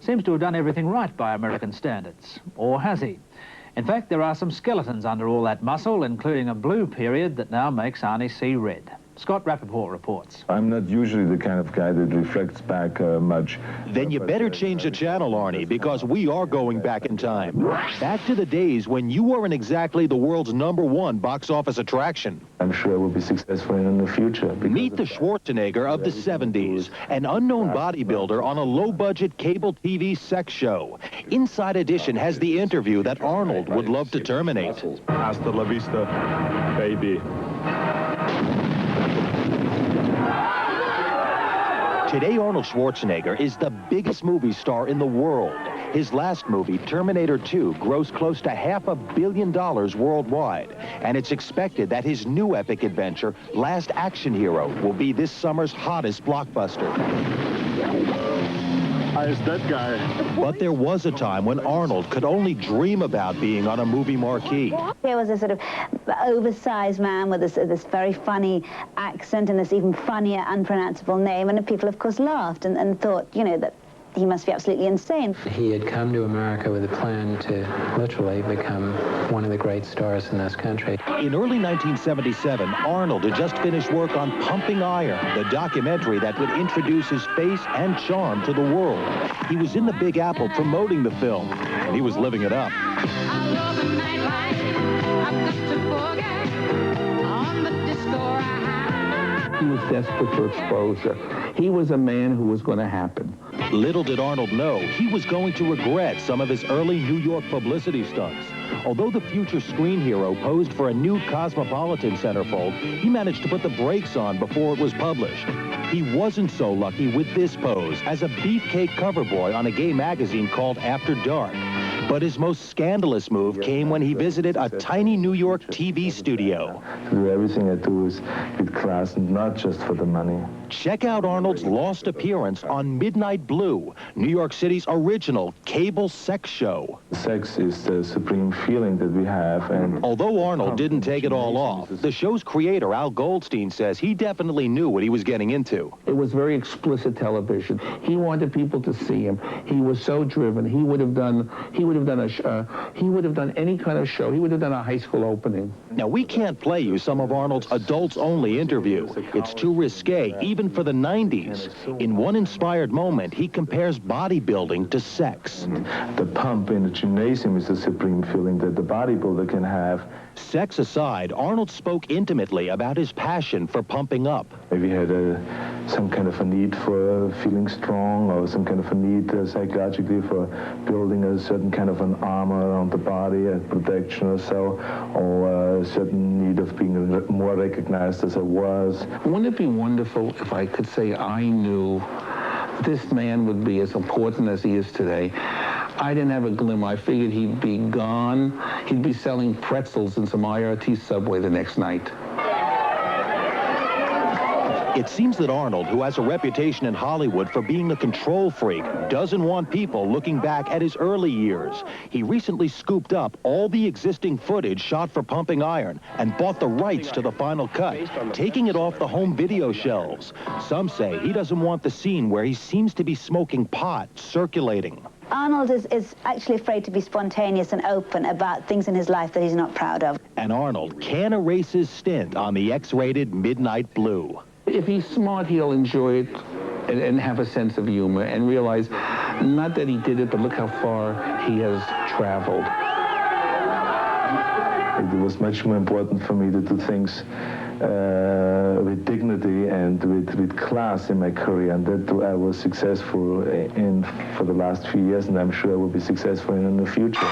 seems to have done everything right by American standards. Or has he? In fact, there are some skeletons under all that muscle, including a blue period that now makes Arnie see red. Scott Rappaport reports. I'm not usually the kind of guy that reflects back much. Then you better change the channel, Arnie, because we are going back in time. Back to the days when you weren't exactly the world's #1 box office attraction. I'm sure I will be successful in the future. Meet the Schwarzenegger of the 70s, an unknown bodybuilder on a low-budget cable TV sex show. Inside Edition has the interview that Arnold would love to terminate. Hasta la vista, baby. Today, Arnold Schwarzenegger is the biggest movie star in the world. His last movie, Terminator 2, grossed close to $500 million worldwide. And it's expected that his new epic adventure, Last Action Hero, will be this summer's hottest blockbuster. It's that guy. But there was a time when Arnold could only dream about being on a movie marquee. He was a sort of oversized man with this very funny accent and this even funnier, unpronounceable name. And people, of course, laughed and thought, you know, that he must be absolutely insane. He had come to America with a plan to literally become one of the great stars in this country. In early 1977, Arnold had just finished work on Pumping Iron, the documentary that would introduce his face and charm to the world. He was in the Big Apple promoting the film, and he was living it up. He was desperate for exposure. He was a man who was going to happen. Little did Arnold know he was going to regret some of his early New York publicity stunts. Although the future screen hero posed for a new Cosmopolitan centerfold, he managed to put the brakes on before it was published. He wasn't so lucky with this pose as a beefcake cover boy on a gay magazine called After Dark. But his most scandalous move came when he visited a tiny New York TV studio. To do everything I do is with class and not just for the money. Check out Arnold's lost appearance on Midnight Blue, New York City's original cable sex show. Sex is the supreme feeling that we have, and although Arnold didn't take it all off, the show's creator, Al Goldstein, says he definitely knew what he was getting into. It was very explicit television. He wanted people to see him. He was so driven. He would have done any kind of show. He would have done a high school opening. Now, we can't play you some of Arnold's adults-only interview. It's too risque, even for the 90s. In one inspired moment, he compares bodybuilding to sex. The pump in the gymnasium is the supreme feeling that the bodybuilder can have. Sex aside, Arnold spoke intimately about his passion for pumping up. Maybe he had some kind of a need for feeling strong, or some kind of a need psychologically for building a certain kind of an armor around the body and protection or so, or a certain need of being more recognized as I was. Wouldn't it be wonderful if I could say I knew this man would be as important as he is today? I didn't have a glimmer. I figured he'd be gone. He'd be selling pretzels in some IRT subway the next night. It seems that Arnold, who has a reputation in Hollywood for being a control freak, doesn't want people looking back at his early years. He recently scooped up all the existing footage shot for Pumping Iron and bought the rights to the final cut, taking it off the home video shelves. Some say he doesn't want the scene where he seems to be smoking pot circulating. Arnold is actually afraid to be spontaneous and open about things in his life that he's not proud of. And Arnold can't erase his stint on the X-rated Midnight Blue. If he's smart, he'll enjoy it and have a sense of humor and realize not that he did it, but look how far he has traveled. It was much more important for me to do things with dignity and with class in my career, and that I was successful in for the last few years, and I'm sure I will be successful in the future.